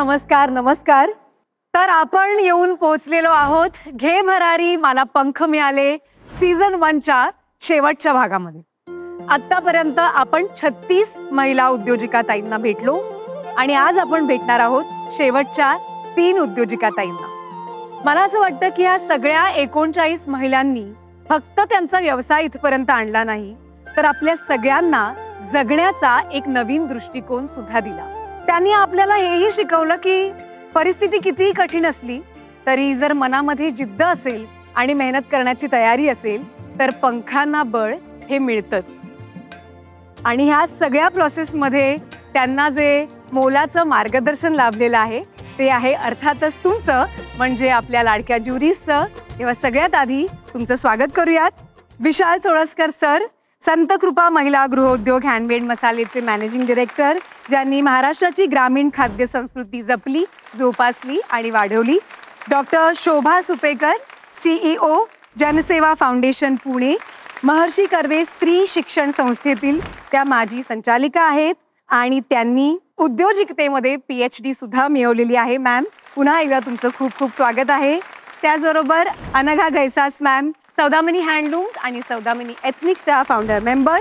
नमस्कार नमस्कार। तर आपण येऊन पोहोचलेलो आहोत घे भरारी मला पंख मिळाले सीझन 1च्या शेवटच्या भागामध्ये। आतापर्यंत आपण 36 महिला उद्योजिका ताईंना भेटलो आणि आज आपण भेटणार आहोत शेवटच्या 3 उद्योजिका ताईंना। मला असं वाटतं की या सगळ्या 39 महिलांनी फक्त त्यांचा व्यवसाय इथपर्यंत आणला नाही, तर आपल्या सगळ्यांना जगण्याचा एक नवीन दृष्टिकोन सुद्धा दिला। त्यांनी आपल्याला हेही शिकवलं की परिस्थिती कितीही कठीण असली तरी जर मनामध्ये जिद्द असेल आणि मेहनत करण्याची तयारी असेल तर पंखांना बळ हे मिळतंच। आणि ह्या सगळ्या प्रोसेसमध्ये त्यांना जे मोलाचं मार्गदर्शन लाभलेलं आहे ते आहे अर्थातच तुमचं, म्हणजे आपल्या लाडक्या ज्युरीजचं। तेव्हा सगळ्यात आधी तुमचं स्वागत करूयात विशाल चोळसकर सर, संत कृपा महिला गृहोद्योग हँडमेड मसालेचे मॅनेजिंग डायरेक्टर, ज्यांनी महाराष्ट्राची ग्रामीण खाद्य संस्कृती जपली, जोपासली आणि वाढवली। डॉक्टर शोभा सुपेकर, CEO जनसेवा फाउंडेशन पुणे, महर्षी कर्वे स्त्री शिक्षण संस्थेतील त्या माजी संचालिका आहेत आणि त्यांनी उद्योजिकतेमध्ये PhD सुद्धा मिळवलेली आहे। मॅम, पुन्हा एकदा तुमचं खूप खूप स्वागत आहे। त्याचबरोबर अनघा गैसास मॅम, सौदामिनी हँडलूम्स आणि सौदामिनी एथनिक्सच्या फाउंडर मेंबर।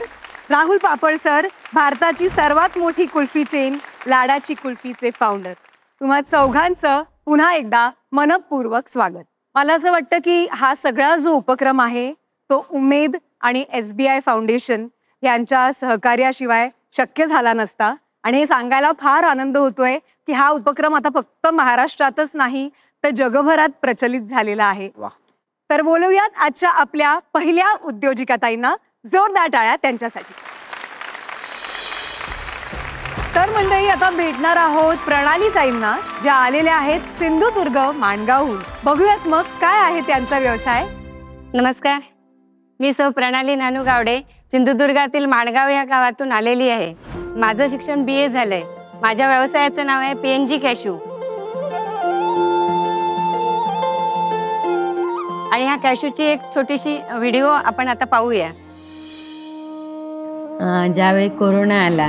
राहुल पापड़ सर, भारताची सर्वात मोठी कुल्फी चेन लाडाची कुल्फीचे फाउंडर। तुम्हा चौघांचं पुन्हा एकदा मनपूर्वक स्वागत। मला असं वाटतं की हा सगळा जो उपक्रम आहे तो उमेद आणि SBI फाउंडेशन यांच्या सहकार्याशिवाय शक्य झाला नसता आणि हे सांगायला फार आनंद होतोय की हा उपक्रम आता फक्त महाराष्ट्रातच नाही तर जगभरात प्रचलित झालेला आहे। तर बोलूयात आजच्या आपल्या पहिल्या उद्योजिका ताईंना, जोरदार टाळ्या त्यांच्यासाठी। तर मंडळी, आता भेटणार आहोत प्रणाली ताईंना, ज्या आलेल्या आहेत सिंधुदुर्ग माणगावहून। बघूयात मग काय आहे त्यांचा व्यवसाय। नमस्कार, मी सौ प्रणाली नानू गावडे, सिंधुदुर्गातील माणगाव या गावातून आलेली आहे। माझं शिक्षण BA झालंय। माझ्या व्यवसायाचं नाव आहे PNG कॅशू आणि ह्या कॅशूची एक छोटीशी व्हिडिओ आपण आता पाहूया। ज्यावेळी कोरोना आला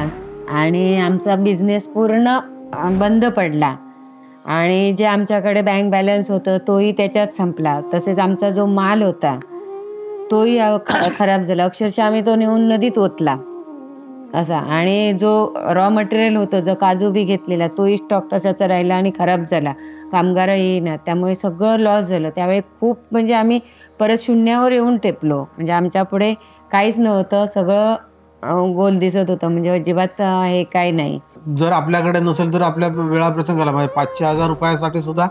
आणि आमचा बिझनेस पूर्ण बंद पडला आणि जे आमच्याकडे बँक बॅलन्स होतं तोही त्याच्यात संपला, तसेच आमचा जो माल होता तोही खराब झाला। अक्षरशः आम्ही तो नेऊन नदीत ओतला असा, आणि जो रॉ मटेरियल होतं, जो काजू बी घेतलेला तोही स्टॉक तसाच राहिला आणि खराब झाला, कामगार येईना, त्यामुळे सगळं लॉस झालं। त्यावेळी खूप म्हणजे आम्ही परत शून्यावर येऊन टेपलो, म्हणजे आमच्या पुढे काहीच नव्हतं, सगळं गोल दिसत होतं, म्हणजे अजिबात हे काही नाही। जर आपल्याकडे नसेल तर आपल्या वेळाप्रसंगाला म्हणजे 500-1000 रुपयासाठी सुद्धा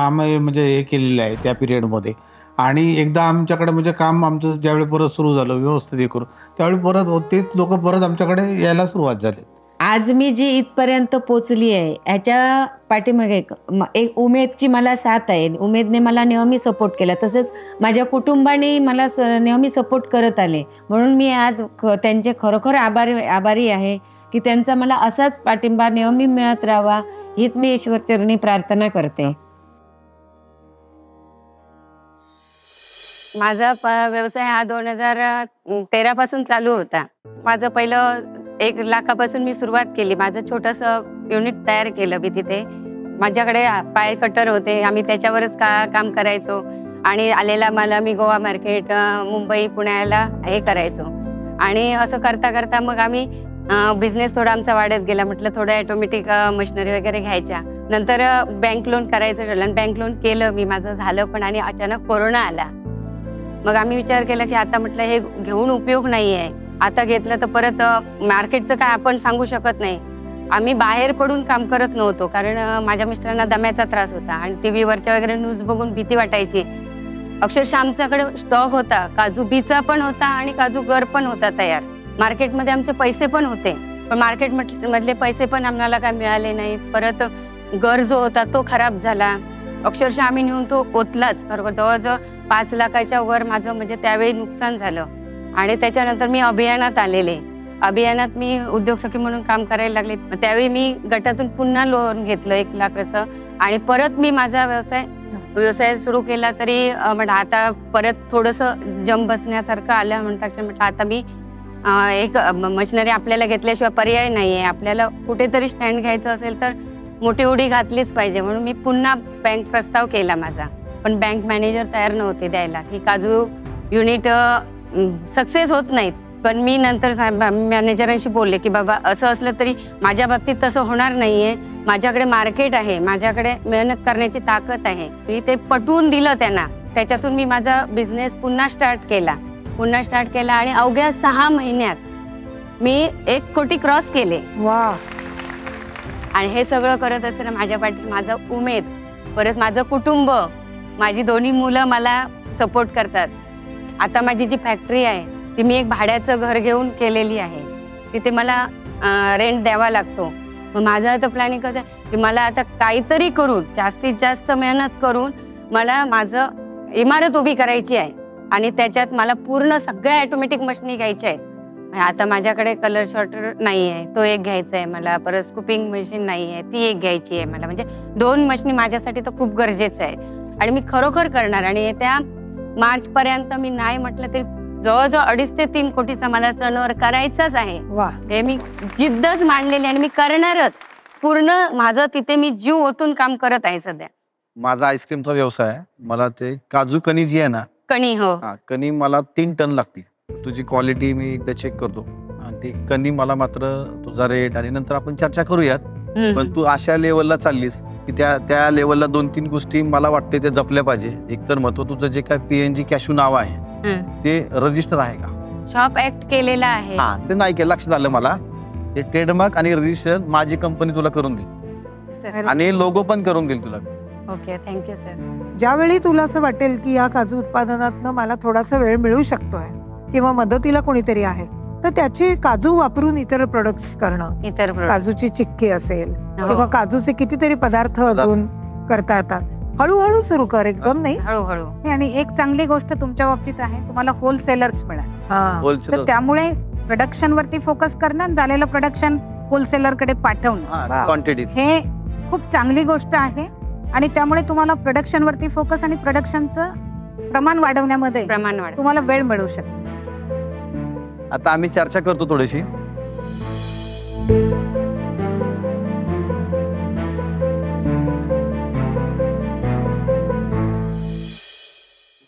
आम्ही म्हणजे हे केलेलं आहे त्या पिरियडमध्ये। आणि एकदा आमच्याकडे म्हणजे काम आमचं ज्यावेळी परत सुरू झालं व्यवस्थित हे करून, त्यावेळी परत तेच लोक परत आमच्याकडे यायला सुरुवात झाली। आज मी जी इथपर्यंत पोचली आहे याच्या पाठीमागे एक उमेदची मला साथ आहे। उमेदने मला नेहमी सपोर्ट केला, तसेच माझ्या कुटुंबाने मला नेहमी सपोर्ट करत आले, म्हणून मी आज त्यांचे खरोखर आभारी आहे की त्यांचा मला असाच पाठिंबा नेहमी मिळत राहावा हीच मी ईश्वरचरणी प्रार्थना करते। माझा व्यवसाय हा 2013 पासून चालू होता। माझं पहिलं 1 लाखापासून मी सुरुवात केली। माझं छोटंसं युनिट तयार केलं मी तिथे। माझ्याकडे पाय कटर होते, आम्ही त्याच्यावरच काम करायचो आणि आलेला मला मी गोवा मार्केट, मुंबई, पुण्याला हे करायचो। आणि असं करता करता मग आम्ही बिझनेस थोडा आमचा वाढत गेला। म्हटलं थोडं ऑटोमॅटिक मशिनरी वगैरे घ्यायच्या। नंतर बँक लोन करायचं ठरलं, बँक लोन केलं मी, माझं झालं पण, आणि अचानक कोरोना आला। मग आम्ही विचार केला की आता म्हटलं हे घेऊन उपयोग नाही आहे, आता घेतलं तर परत मार्केटचं काय आपण सांगू शकत नाही। आम्ही बाहेर पडून काम करत नव्हतो, कारण माझ्या मिस्टरांना दम्याचा त्रास होता आणि TV वरच्या वगैरे न्यूज बघून भीती वाटायची। अक्षरशः आमच्याकडे स्टॉक होता, काजू बीचा पण होता आणि काजू गर पण होता तयार। मार्केटमध्ये आमचे पैसे पण होते, पण मार्केट मधले पैसे पण आम्हाला काय मिळाले नाहीत। परत गर जो होता तो खराब झाला, अक्षरशः आम्ही नेऊन तो ओतलाच। जवळजवळ 5 लाखाच्या वर माझं म्हणजे त्यावेळी नुकसान झालं। आणि त्याच्यानंतर मी अभियानात आलेले, अभियानात मी उद्योग सखी म्हणून काम करायला लागले। त्यावेळी मी गटातून पुन्हा लोन घेतलं 1 लाखाचं आणि परत मी माझा व्यवसाय सुरू केला। तरी आता परत थोडंसं जम बसण्यासारखं आलं म्हणतात। म्हटलं आता मी एक मशिनरी आपल्याला घेतल्याशिवाय पर्याय नाही आहे। आपल्याला कुठेतरी स्टँड घ्यायचं असेल तर मोठी उडी घातलीच पाहिजे म्हणून मी पुन्हा बँक प्रस्ताव केला माझा. पण बँक मॅनेजर तयार नव्हते द्यायला की काजू युनिट सक्सेस होत नाहीत. पण मी नंतर मॅनेजरांशी बोलले की बाबा असं असलं तरी माझ्या बाबतीत तसं होणार नाहीये, माझ्याकडे मार्केट आहे, माझ्याकडे मेहनत करण्याची ताकद आहे. मी ते पटवून दिलं त्यांना. त्याच्यातून मी माझा बिझनेस पुन्हा स्टार्ट केला आणि अवघ्या 6 महिन्यात मी 1 कोटी क्रॉस केले. वा. आणि हे सगळं करत असताना माझ्या पाठीत माझा उमेद, परत माझं कुटुंब, माझी 2 मुलं मला सपोर्ट करतात. आता माझी जी फॅक्टरी आहे ती मी एक भाड्याचं घर घेऊन केलेली आहे. तिथे मला रेंट द्यावा लागतो. मग माझं आता प्लॅनिंग कसं आहे की मला आता काहीतरी करून जास्तीत जास्त मेहनत करून मला माझं इमारत उभी करायची आहे. आणि त्याच्यात मला पूर्ण सगळ्या ऑटोमॅटिक मशीनी घ्यायच्या आहेत. आता माझ्याकडे कलर शॉर्टर नाही आहे, तो एक घ्यायचा आहे मला. परत स्कूपिंग मशीन नाही आहे, ती एक घ्यायची आहे मला. म्हणजे 2 मशीनी माझ्यासाठी तर खूप गरजेचं आहे. आणि मी खरोखर करणार. आणि येत्या मार्चपर्यंत मी नाही म्हटलं तरी जवळजवळ 2.5 ते 3 कोटीचा मला टर्नओव्हर करायचाच आहे. वा. हे मी जिद्दच मांडलेली आणि मी करणारच. पूर्ण माझं तिथे मी जीव ओतून काम करत आहे सध्या. माझा आईस्क्रीमचा व्यवसाय आहे. मला ते काजू कणी जी आहे ना, कणी, हो, कणी मला 3 टन लागते. तुझी क्वालिटी मी एकदा चेक करतो आणि ती कणी मला मात्र तुझा रेट आणि नंतर आपण चर्चा करूयात. पण तू अशा लेवलला चाललीस की त्या लेवलला 2-3 गोष्टी मला वाटते ते जपल्या पाहिजे. एकतर महत्व तुझं जे काय PNG कॅशू नाव आहे ते रजिस्टर आहे का? शॉप ऍक्ट केलेला आहे. ते नाही केलं, लक्षात आलं मला. ते ट्रेडमार्क आणि रजिस्टर माझी कंपनी तुला करून देईल आणि लोगो पण करून देईल तुला. Okay, thank you sir. ज्यावेळी तुला असं वाटेल की या काजू उत्पादनातनं मला थोडासा वेळ मिळू शकतोय किंवा मदतीला कोणीतरी आहे, तर त्याचे काजू वापरून इतर प्रोडक्ट्स करणं, इतर काजूची चिक्की असेल किंवा काजूचे कितीतरी पदार्थ अजून करता येतात. हळूहळू सुरू कर, एकदम नाही. हळूहळू. आणि एक चांगली गोष्ट तुमच्या बाबतीत आहे, तुम्हाला होलसेलर्स मिळाल. तर त्यामुळे प्रोडक्शन वरती फोकस करणं, झालेलं प्रोडक्शन होलसेलर कडे पाठवणं, क्वांटिटी हे खूप चांगली गोष्ट आहे. आणि त्यामुळे तुम्हाला प्रोडक्शन वरती फोकस आणि प्रोडक्शनचं प्रमाण वाढवण्यामध्ये तुम्हाला वेळ मिळू शकतो. आता आम्ही चर्चा करतो थोडीशी.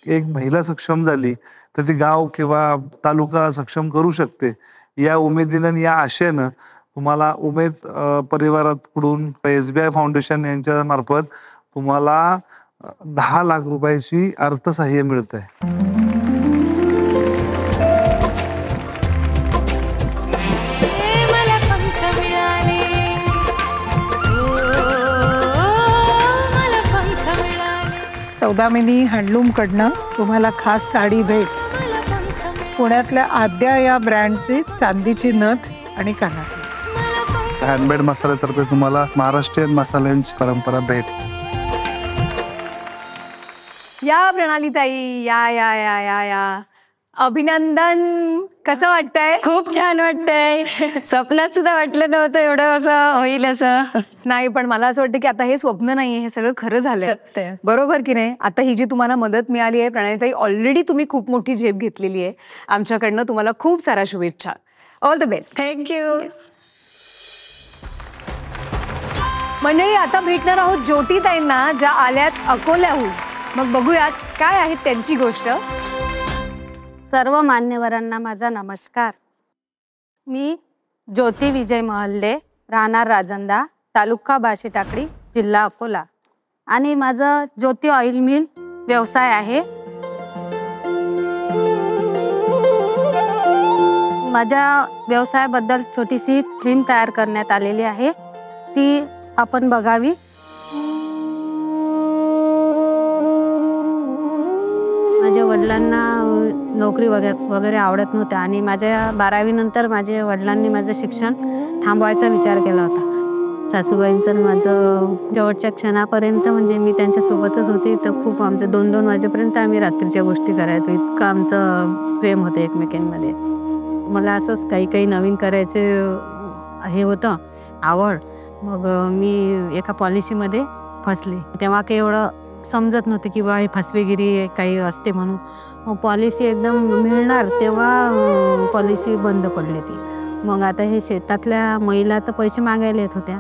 एक महिला सक्षम झाली तर ती गाव किंवा तालुका सक्षम करू शकते. या उमेदीनं आणि या आशेनं तुम्हाला उमेद परिवाराकडून SBI फाउंडेशन यांच्या मार्फत तुम्हाला 10 लाख रुपयाची अर्थसहाय्य मिळत आहे. सौदामिनी हँडलूम कडनं तुम्हाला खास साडी भेट. पुण्यातल्या आद्या या ब्रँडची चांदीची नथ आणि कानातले. हँडमेड मसाल्यातर्फे तुम्हाला महाराष्ट्रीयन मसाल्यांची परंपरा भेट. या प्रणाली ताई, या या या या या अभिनंदन. कसं वाटतंय? खूप छान वाटतंय. स्वप्नात सुद्धा वाटलं नव्हतं एवढं असं होईल असं. नाही, पण मला असं वाटतं की आता हे स्वप्न नाहीये, हे सगळं खरं झालंय. बरोबर की नाही? आता ही जी तुम्हाला मदत मिळाली आहे प्रणालीताई, ऑलरेडी तुम्ही खूप मोठी झेप घेतलेली आहे. आमच्याकडनं तुम्हाला खूप साऱ्या शुभेच्छा. All the best. थँक्यू. मंडळी, आता भेटणार आहोत ज्योतिताईंना, ज्या आल्यात अकोल्याहून. मग बघूयात काय आहेत त्यांची गोष्ट. सर्व मान्यवरांना माझा नमस्कार. मी ज्योती विजय महल्ले, राहणार राजंदा, तालुका बाशी टाकळी, जिल्हा अकोला. आणि माझं ज्योती ऑइल मिल व्यवसाय आहे. माझ्या व्यवसायाबद्दल छोटीशी फिल्म तयार करण्यात आलेली आहे, ती आपण बघावी. माझ्या वडिलांना नोकरी वगैरे आवडत नव्हत्या आणि माझ्या 12वी नंतर माझ्या वडिलांनी माझं शिक्षण थांबवायचा विचार केला होता. सासूबाईंचं माझं शेवटच्या क्षणापर्यंत, म्हणजे मी त्यांच्यासोबतच होते, तर खूप आमचं 2-2 वाजेपर्यंत आम्ही रात्रीच्या गोष्टी करायचो. इतकं आमचं प्रेम होतं एकमेकांमध्ये. मला असंच काही नवीन करायचे हे होतं, आवड. मग मी एका पॉलिसीमध्ये फसले. तेव्हा काही एवढं समजत नव्हतं की बा ही फसवेगिरी काही असते म्हणून. मग पॉलिसी एकदम मिळणार तेव्हा पॉलिसी बंद पडली ती. मग आता हे शेतातल्या महिला तर पैसे मागायला येत होत्या,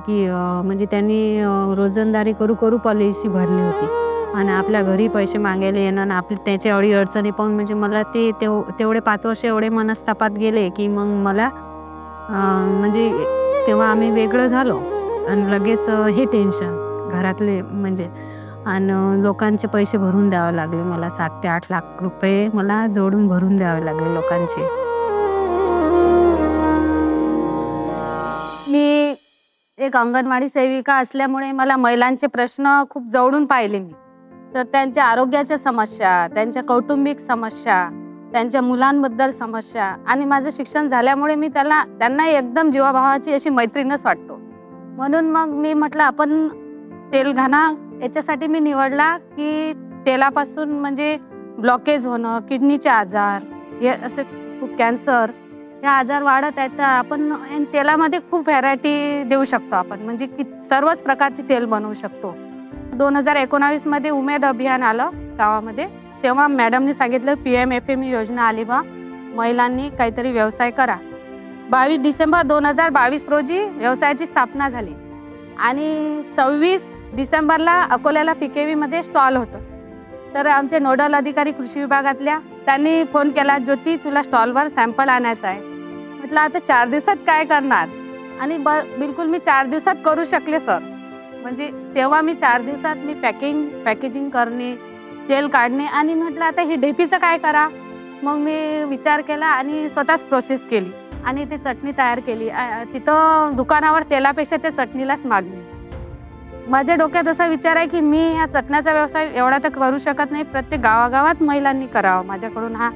की म्हणजे त्यांनी रोजंदारी करू करू पॉलिसी भरली होती आणि आपल्या घरी पैसे मागायला येणं आणि आपली त्याची अडी अडचणी पाहून म्हणजे मला तेवढे 5 वर्ष एवढे मनस्तापात गेले की मग मला म्हणजे तेव्हा आम्ही वेगळं झालो आणि लगेच हे टेन्शन घरातले म्हणजे आणि लोकांचे पैसे भरून द्यावे लागले मला. 7 ते 8 लाख रुपये मला जोडून भरून द्यावे लागले लोकांचे. मी एक अंगणवाडी सेविका असल्यामुळे मला महिलांचे प्रश्न खूप जवळून पाहिले मी. तर त्यांच्या आरोग्याच्या समस्या, त्यांच्या कौटुंबिक समस्या, त्यांच्या मुलांबद्दल समस्या आणि माझं शिक्षण झाल्यामुळे मी त्यांना एकदम जीवाभावाची अशी मैत्रीणच वाटतो. म्हणून मग मी म्हटलं आपण तेलघाना याच्यासाठी मी निवडला की तेलापासून म्हणजे ब्लॉकेज होणं, किडनीचे आजार, हे असे खूप कॅन्सर हे आजार वाढत आहेत. तर आपण तेलामध्ये खूप व्हरायटी देऊ शकतो आपण म्हणजे सर्वच प्रकारचे तेल बनवू शकतो. 2019 मध्ये उमेद अभियान आलं गावामध्ये. तेव्हा मॅडमनी सांगितलं PMFME योजना आली बा, महिलांनी काहीतरी व्यवसाय करा. 22 डिसेंबर 2022 रोजी व्यवसायाची स्थापना झाली आणि 26 डिसेंबरला अकोल्याला PKV मध्ये स्टॉल होतं. तर आमचे नोडल अधिकारी कृषी विभागातल्या त्यांनी फोन केला, ज्योती तुला स्टॉलवर सॅम्पल आणायचं आहे. म्हटलं आता 4 दिवसात काय करणार आणि बिलकुल मी 4 दिवसात करू शकले सर. म्हणजे तेव्हा मी 4 दिवसात मी पॅकेजिंग करणे, तेल काढणे आणि म्हटलं आता ही ढेपीचं काय करा. मग मी विचार केला आणि स्वतःच प्रोसेस केली आणि ती चटणी तयार केली. तिथं दुकानावर तेलापेक्षा त्या चटणीलाच मागणी. माझ्या डोक्यात असा विचार आहे की मी ह्या चटण्याचा व्यवसाय एवढा तर करू शकत नाही, प्रत्येक गावागावात महिलांनी करावा. माझ्याकडून हा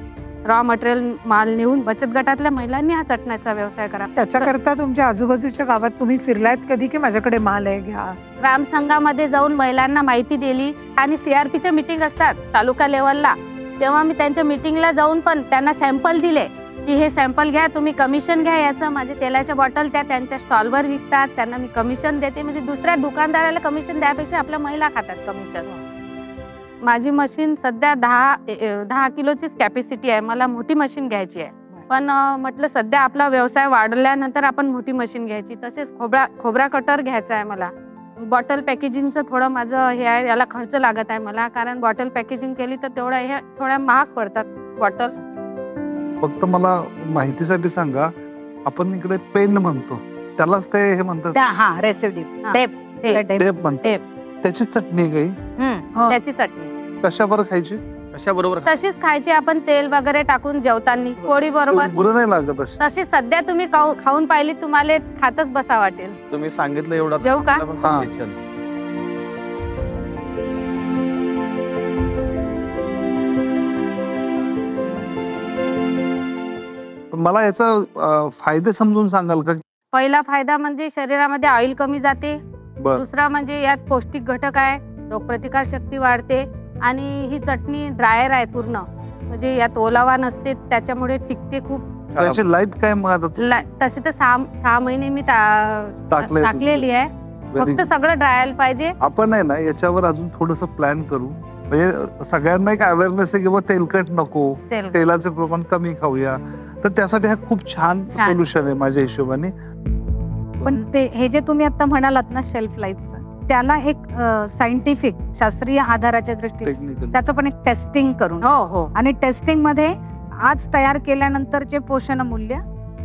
रॉ मटेरियल माल नेऊन बचत गटातल्या महिलांनी हा चटण्याचा व्यवसाय करा. त्याच्याकरता तुमच्या आजूबाजूच्या गावात तुम्ही फिरलायत कधी की माझ्याकडे माल आहे घ्या? ग्राम संघामध्ये जाऊन महिलांना माहिती दिली आणि CRPच्या मीटिंग असतात तालुका लेवलला, तेव्हा मी त्यांच्या मीटिंगला जाऊन पण त्यांना सॅम्पल दिले की हे सॅम्पल घ्या, तुम्ही कमिशन घ्या याचं. माझे तेलाच्या बॉटल त्यांच्या स्टॉलवर विकतात, त्यांना मी कमिशन देते. म्हणजे दुसऱ्या दुकानदाराला कमिशन द्यापेक्षा आपल्या महिला खातात कमिशन. माझी मशीन सध्या 10 किलोचीच कॅपॅसिटी आहे. मला मोठी मशीन घ्यायची आहे, पण म्हटलं सध्या आपला व्यवसाय वाढल्यानंतर आपण मोठी मशीन घ्यायची. तसेच खोबरा कटर घ्यायचा आहे मला. बॉटल पॅकेजिंगचं थोडं माझं हे आहे, याला खर्च लागत आहे मला, कारण बॉटल पॅकेजिंग केली तर थोड्या महाग पडतात बॉटल. फक्त मला माहितीसाठी सांगा, आपण इकडे पेंड म्हणतो त्यालाच ते हे म्हणतात? हा रेसिड्यू टेप म्हणतात. त्याची चटणी काही त्याची चटणी कशाबरोबर खायची? कशाबरोबर? तशीच खायची आपण, तेल वगैरे टाकून जेवताना पोळी बरोबर. गुरु नाही लागत अशी? तशी सध्या तुम्ही खाऊन पाहिली, तुम्हाला खातच बसा वाटेल. तुम्ही सांगितलं एवढं देऊ का? मला याचा फायदे समजून सांगाल का? पहिला फायदा म्हणजे शरीरामध्ये ऑइल कमी जाते. बर. दुसरा म्हणजे यात पौष्टिक घटक आहे, रोगप्रतिकार शक्ती वाढते आणि ही चटणी ड्रायर आहे पूर्ण, म्हणजे यात ओलावा नसते, त्याच्यामुळे टिकते खूप. त्याची लाईफ काय मग आता? तसे तर 6 महिने मी टाकलेली आहे. फक्त सगळं ड्रायल पाहिजे. आपण आहे ना याच्यावर अजून थोडस प्लॅन करू, म्हणजे सगळ्यांना एक अवेअरनेस आहे की बाबा तेलकट नको, तेलाचे प्रमाण कमी खाऊया. तर त्यासाठी हा खूप छान सोल्युशन आहे माझ्या हिशोबाने. पण हे जे तुम्ही आता म्हणालात ना शेल्फ लाईफचं, त्याला एक सायंटिफिक शास्त्रीय आधाराच्या दृष्टीने त्याचं पण एक टेस्टिंग करून आणि टेस्टिंग मध्ये आज तयार केल्यानंतरचे पोषण मूल्य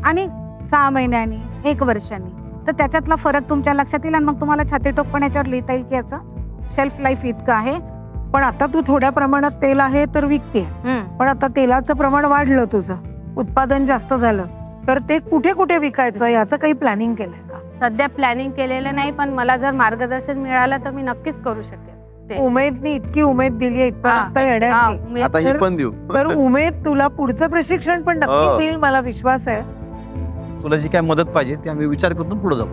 आणि 6 महिन्यांनी 1 वर्षांनी, तर त्याच्यातला फरक तुमच्या लक्षात येईल आणि मग तुम्हाला छातीटोकपण याच्यावर लिहिता येईल की याचं शेल्फ लाईफ इतकं आहे. पण आता तू थोड्या प्रमाणात तेल आहे तर विकते, पण आता तेलाचं प्रमाण वाढलं, तुझं उत्पादन जास्त झालं, तर ते कुठे कुठे विकायचं याचं काही प्लॅनिंग केलंय का? सध्या प्लॅनिंग केलेलं नाही, पण मला जर मार्गदर्शन मिळालं तर मी नक्कीच करू शकेल. उमेदनी इतकी उमेद दिली इथपर्यंत येण्याची, आता ही पण देऊ. तर उमेद तुला पुढचं प्रशिक्षण पण नक्की मिळेल, मला विश्वास आहे. तुला जी काय मदत पाहिजे ते आम्ही विचार करून पुढे जाऊ.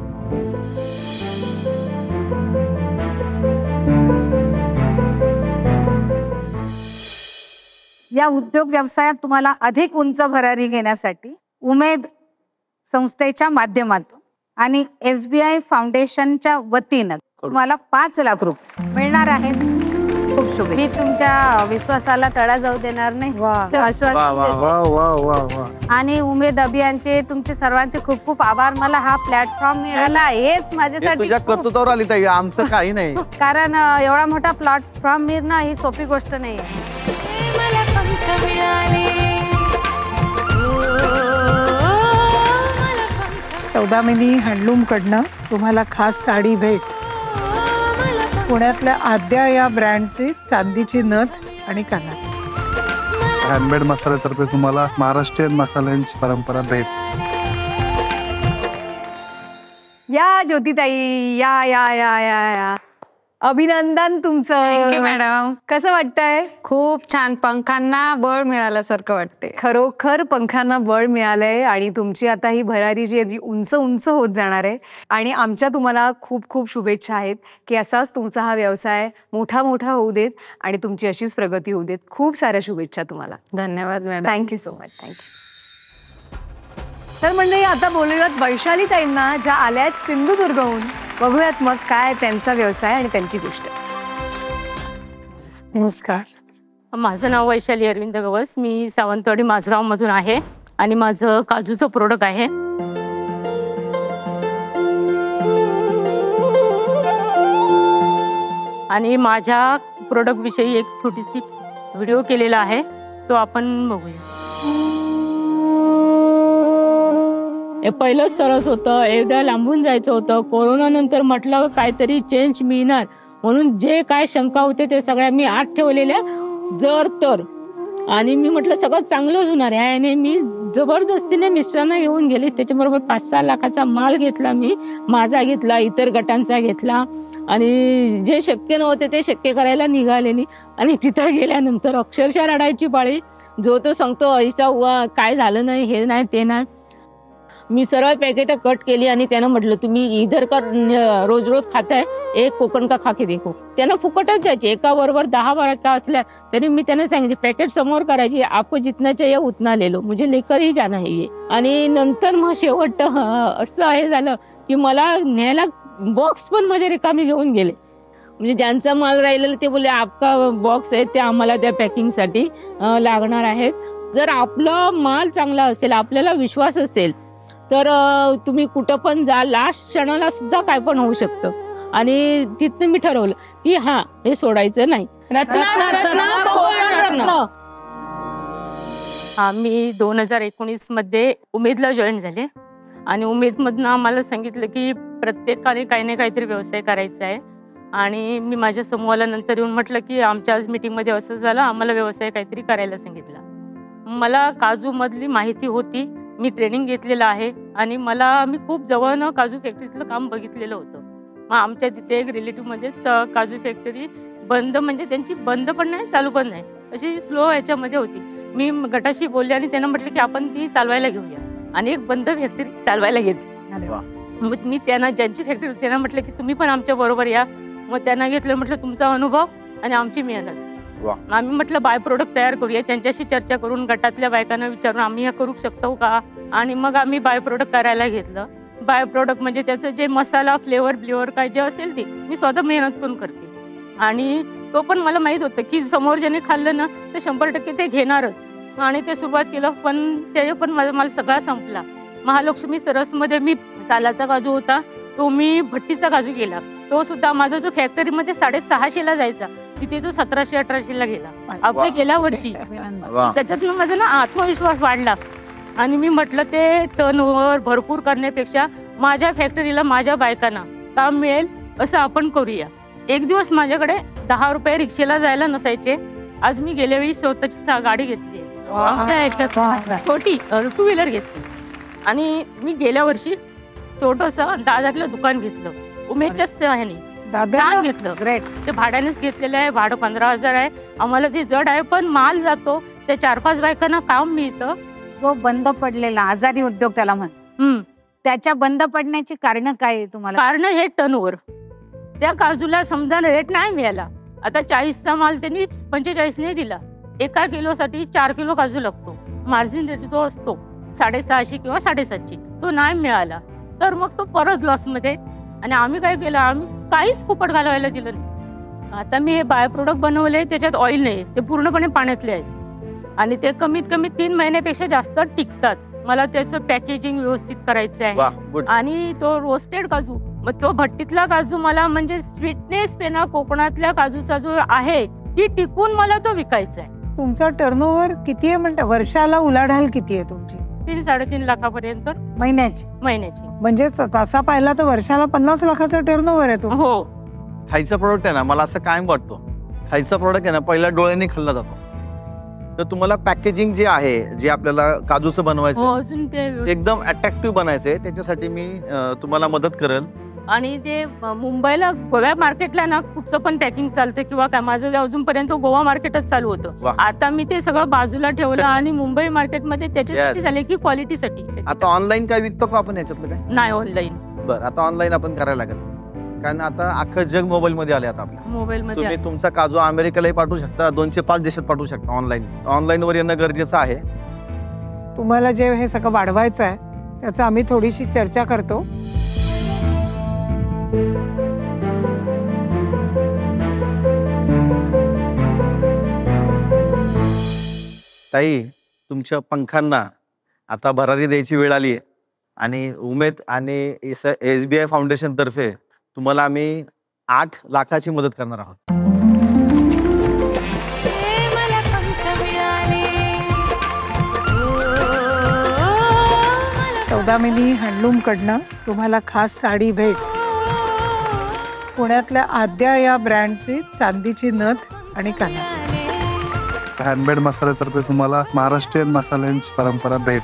या उद्योग व्यवसायात तुम्हाला अधिक उंच भरारी घेण्यासाठी उमेद संस्थेच्या माध्यमातून आणि SBI फाउंडेशनच्या वतीनं तुम्हाला 5 लाख रुपये मिळणार आहेत. खूप शुभेच्छा. मी तुमच्या विश्वासाला तडा जाऊ देणार नाही. आश्वासन वा वा देते. वा वा वा वा. आणि उमेद अभियानचे तुमचे सर्वांचे खूप खूप आभार. मला हा प्लॅटफॉर्म मिळाला हेच हे माझ्यासाठी तुझ्या खूप. कर्तृत्वावर आली ताई, आमचं काही नाही. कारण एवढा मोठा प्लॅटफॉर्म मिळणं ही सोपी गोष्ट नाही. सौदामिनी हँडलूम कडनं तुम्हाला खास साडी भेट. पुण्यातल्या आद्या या ब्रँडची चांदीची नथ आणि कानात. हँडमेड मसाल्यातर्फे तुम्हाला महाराष्ट्रीयन मसाल्यांची परंपरा भेट. या ज्योतिताई, या या या या या. अभिनंदन तुमचं. मॅडम कसं वाटतंय? खूप छान. पंखांना बळ मिळाल्यासारखं वाटते. खरोखर पंखांना बळ मिळालंय आणि तुमची आता ही भरारी जी आहे जी उंच उंच होत जाणार आहे. आणि आमच्या तुम्हाला खूप खूप शुभेच्छा आहेत की असाच तुमचा हा व्यवसाय मोठा मोठा होऊ देत आणि तुमची अशीच प्रगती होऊ देत. खूप साऱ्या शुभेच्छा तुम्हाला. धन्यवाद madam. Thank you so much. Thank you. तर मंडळी, आता बोलूयात वैशाली ताईंना, ज्या आल्यात सिंधुदुर्गहून. बघूयात मग काय त्यांचा व्यवसाय आणि त्यांची गोष्ट. नमस्कार, माझं नाव वैशाली अरविंद गवस. मी सावंतवाडी माझगावमधून आहे आणि माझं काजूचं प्रोडक्ट आहे. आणि माझ्या प्रोडक्टविषयी एक छोटीशी व्हिडिओ केलेला आहे, तो आपण बघूया. पहिलंच सरस होतं, एकदा लांबून जायचं होतं. कोरोनानंतर म्हटलं काहीतरी चेंज मिळणार म्हणून जे काय शंका होते ते सगळ्या मी आत ठेवलेल्या जर तर. आणि मी म्हटलं सगळं चांगलंच होणार आहे. आणि मी जबरदस्तीने मिस्टरांना घेऊन गेले. त्याच्याबरोबर 5-6 लाखाचा माल घेतला. मी माझा घेतला, इतर गटांचा घेतला आणि जे शक्य नव्हते ते शक्य करायला निघालेली. आणि तिथं गेल्यानंतर अक्षरशः रडायची पाळी. जो तो सांगतो ऐसा काय झालं नाही, हे नाही ते नाही. मी सरळ पॅकेट कट केली आणि त्यानं म्हटलं तुम्ही इधर का रोज रोज खाताय, एक कोकण का खा के देखो. त्यानं फुकटच जायचे. एका बरोबर 10-12 का असल्या तरी मी त्यांना सांगितले पॅकेट समोर करायची, आपको जितना चाहिए उतना ले लो, मुझे लेकर ही जाना है ये. आणि नंतर मग शेवट असं हे झालं की मला न्यायला बॉक्स पण माझे रिकामी घेऊन गेले. म्हणजे ज्यांचा माल राहिलेला ते बोलले आपका बॉक्स आहे ते आम्हाला त्या पॅकिंगसाठी लागणार आहेत. जर आपला माल चांगला असेल, आपल्याला विश्वास असेल तर तुम्ही कुठं पण जा, लास्ट क्षणाला सुद्धा काय पण होऊ शकतं. आणि तिथनं मी ठरवलं की हा हे सोडायचं नाही. मी 2019 मध्ये उमेदला जॉईन झाले आणि उमेदमधनं आम्हाला सांगितलं की प्रत्येकाने काही ना काहीतरी व्यवसाय करायचा आहे. आणि मी माझ्या समूहाला नंतर येऊन म्हटलं की आमच्या आज मीटिंगमध्ये असं झालं, आम्हाला व्यवसाय काहीतरी करायला सांगितलं. मला काजूमधली माहिती होती, मी ट्रेनिंग घेतलेलं आहे आणि मी खूप जवळनं काजू फॅक्टरीतलं काम बघितलेलं होतं. मग आमच्या तिथे एक रिलेटिव्हमध्येच काजू फॅक्टरी बंद, म्हणजे त्यांची बंद पण नाही चालू पण नाही, अशी स्लो याच्यामध्ये होती. मी गटाशी बोलले आणि त्यांना म्हटलं की आपण ती चालवायला घेऊया. आणि एक बंद फॅक्टरी चालवायला घेतली. मग मी त्यांना ज्यांची फॅक्टरी होती त्यांना म्हटलं की तुम्ही पण आमच्या बरोबर या. मग त्यांना घेतलं, म्हटलं तुमचा अनुभव आणि आमची मेहनत. आम्ही म्हटलं बाय प्रोडक्ट तयार करूया. त्यांच्याशी चर्चा करून गटातल्या बायकांना विचारून आम्ही हे करू शकतो का. आणि मग आम्ही बाय प्रोडक्ट करायला घेतलं. बाय प्रोडक्ट म्हणजे त्याचं जे मसाला फ्लेवर काय जे असेल ते मी स्वतः मेहनत करून करते. आणि तो पण मला माहीत होतं की समोर ज्याने खाल्लं ना तर 100% ते घेणारच. आणि ते सुरुवात केलं, पण ते पण मला सगळा संपला. महालक्ष्मी सरसमध्ये मी सालाचा काजू होता, तो मी भट्टीचा काजू केला. तो सुद्धा माझा जो फॅक्टरीमध्ये 650ला जायचा तिथे जो 1700-1800ला गेला आपल्या गेल्या वर्षी. त्याच्यातून माझा ना आत्मविश्वास वाढला. आणि मी म्हटलं ते टर्नओव्हर भरपूर करण्यापेक्षा माझ्या फॅक्टरीला माझ्या बायकांना काम मिळेल असं आपण करूया. एक दिवस माझ्याकडे 10 रुपये रिक्षेला जायला नसायचे. आज मी गेल्या वेळी स्वतःची गाडी घेतली आहे, छोटी 2 व्हीलर घेतली. आणि मी गेल्या वर्षी छोटंसं दादातलं दुकान घेतलं, उमेदच्याच ह्याने दादा घेतलं. ग्रेट. ते भाड्यानेच घेतलेलं आहे. भाडं 15,000 आहे. आम्हाला ते जड आहे पण माल जातो. ते 4-5 बायकांना काम मिळतं. जो बंद पडलेला आजारी उद्योग त्याला म्हण, त्याच्या बंद पडण्याची कारण काय आहे तुम्हाला? कारण हे टर्नओव्हर. त्या काजूला समजा रेट नाही मिळाला. आता 40चा माल त्यांनी 45ने दिला. एका किलोसाठी 4 किलो काजू लागतो. मार्जिन रेट जो असतो 650 किंवा 750, तो नाही मिळाला तर मग तो परत लॉसमध्ये. आणि आम्ही काय केलं, आम्ही काहीच फुकट घालवायला दिलं नाही. आता मी हे बाय प्रोडक्ट बनवले, त्याच्यात ऑइल नाही, ते पूर्णपणे पाण्यातले आहेत आणि ते कमीत कमी 3 महिन्यापेक्षा जास्त टिकतात. मला त्याचं पॅकेजिंग व्यवस्थित करायचं आहे. आणि तो रोस्टेड काजू, मग तो भट्टीतला काजू मला म्हणजे स्वीटनेस पेना कोकणातल्या काजूचा जो आहे ती टिकून मला तो विकायचा आहे. तुमचा टर्नओव्हर किती आहे म्हणता? वर्षाला उलाढाल किती आहे तुमची? 3-3.5 लाखापर्यंत महिन्याची. म्हणजे तसा पाहिला तर वर्षाला 50 लाखाचा टर्नओव्हर आहे तो. हो. खायचा प्रोडक्ट आहे ना, मला असं कायम वाटतो, खायचा प्रोडक्ट आहे ना पहिल्या डोळ्याने खाल्ला जातो. तर तुम्हाला पॅकेजिंग जे आहे, जे आपल्याला काजूचं बनवायचं अजून ते एकदम अट्रॅक्टिव्ह बनायचंय, त्याच्यासाठी मी तुम्हाला मदत करेल. आणि ते मुंबईला गोवा मार्केटला ना कुठचं पण पॅकिंग चालतं किंवा काय, माझं अजूनपर्यंत गोवा मार्केटच चालू होतं. आता मी ते सगळं बाजूला ठेवलं आणि मुंबई मार्केटमध्ये त्याच्यासाठी झाले की क्वालिटीसाठी. आता ऑनलाईन काय विकतो का आपण याच्यातलं काय? नाही ऑनलाईन. बरं, आता ऑनलाईन आपण करायला लागेल, कारण आता अख्खं जग मोबाईल मध्ये आले. आता आपल्या मोबाईल मध्ये तुम्ही तुमचा काजू अमेरिकेलाही पाठवू शकता, 205 देशात पाठवू शकता. ऑनलाईन वर येणं गरजेचं आहे. तुम्हाला जे हे सगळं वाढवायचं आहे त्याचं आम्ही थोडीशी चर्चा करतो. ताई, तुमच्या पंखांना आता भरारी द्यायची वेळ आली आहे आणि उमेद आणि SBI फाउंडेशन तर्फे तुम्हाला आम्ही 8 लाखाची मदत करणार आहोत. सौदामिनी हँडलूम कडनं तुम्हाला खास साडी भेट. पुण्यातल्या आद्या या ब्रँडची चांदीची नथ आणि काना. हँडमेड मसाल्यातर्फे तुम्हाला महाराष्ट्रीयन मसाल्यांची परंपरा भेट.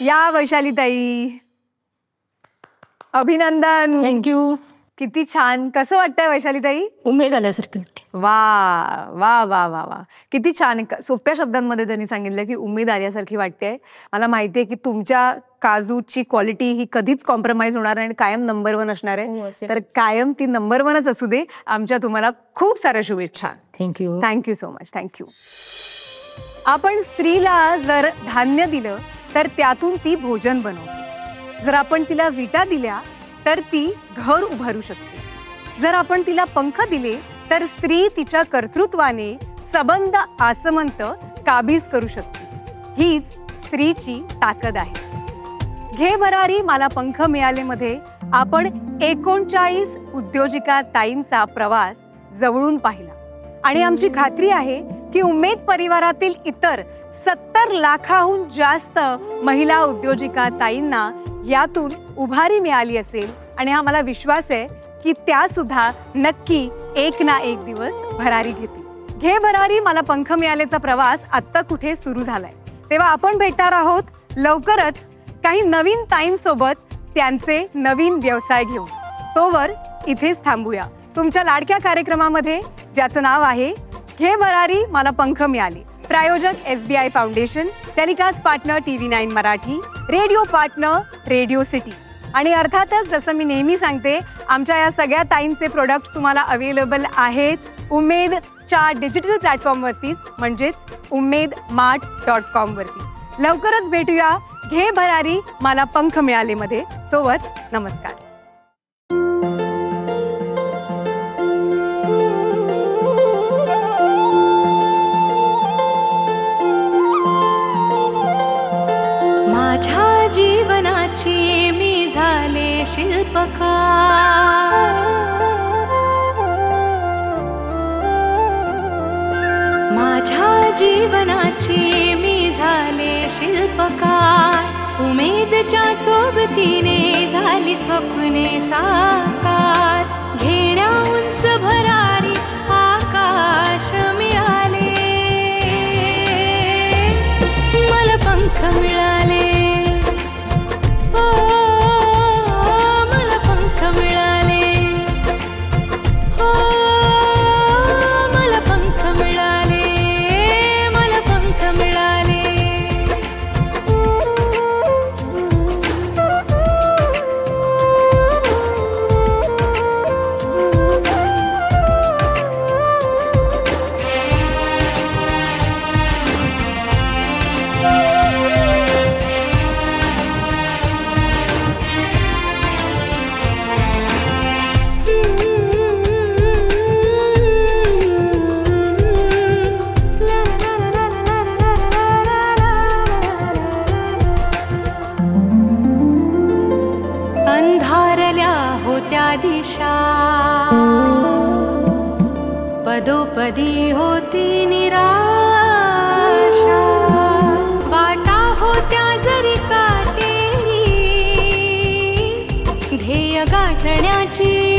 या वैशालीताई, अभिनंदन. थँक्यू. किती छान. कसं वाटतंय वैशालीताई? उमेद आल्यासारखी वाटते. वा वा वा वा वा, किती छान. सोप्या शब्दांमध्ये त्यांनी सांगितलं की उमेद आल्यासारखी वाटते. मला माहिती आहे की तुमच्या काजूची क्वालिटी ही कधीच कॉम्प्रोमाइज होणार नाही आणि कायम नंबर 1 असणार आहे. तर कायम ती नंबर 1च असू दे. आमच्या तुम्हाला खूप साऱ्या शुभेच्छा. Thank you. Thank you so much. Thank you. आपण स्त्रीला जर धान्य दिलं तर त्यातून ती भोजन बनवते. जर आपण तिला विटा दिल्या तर ती घर उभारू शकते. जर आपण तिला पंख दिले तर स्त्री तिच्या कर्तृत्वाने सबंध आसमंत काबीज करू शकते. हीच स्त्रीची ताकद आहे. घे भरारी मला पंख मिळाले मध्ये आपण 39 उद्योजिका ताईंचा प्रवास जवळून पाहिला आणि आमची खात्री आहे की उमेद परिवारातील इतर 70 लाखाहून जास्त महिला उद्योजिका ताईंना यातून उभारी मिळाली असेल आणि हा मला विश्वास आहे की त्या सुद्धा नक्की एक ना एक दिवस भरारी घेतील. घे भरारी मला पंख मिळालेचा प्रवास आत्ता कुठे सुरू झालाय, तेव्हा आपण भेटणार आहोत लवकरच काही नवीन ताईंसोबत त्यांचे नवीन व्यवसाय घेऊन. तोवर इथेच थांबूया तुमच्या लाडक्या कार्यक्रमामध्ये ज्याचं नाव आहे घे भरारी मला पंख मिळाले. प्रायोजक SBI foundation, telecast partner TV9 Marathi, radio partner radio city आणि अर्थातच जसं मी नेहमी सांगते आमच्या या सगळ्या ताईंचे प्रोडक्ट्स तुम्हाला अवेलेबल आहेत उमेदच्या डिजिटल प्लॅटफॉर्मवरतीच, म्हणजेच ummedmart.com वरती. लवकरच भेटूया घे भरारी मला पंख मिळाले मध्ये. तोवर नमस्कार. माझ्या जीवनाची मी झाले शिल्पकार. माझ्या जीवनाची मी झाले शिल्पकार. उमेदच्या सोबतीने झाली स्वप्ने साकार. घेण्या उंच भरारी आकाश मिळाले. मला पंख मिळाले. मला पंख मिळाले. मला पंख मिळाले. मला पंख मिळाले. दिशा पदोपदी होती निराशा वाटा होत्या जरी काटेरी ध्येय गाठण्याची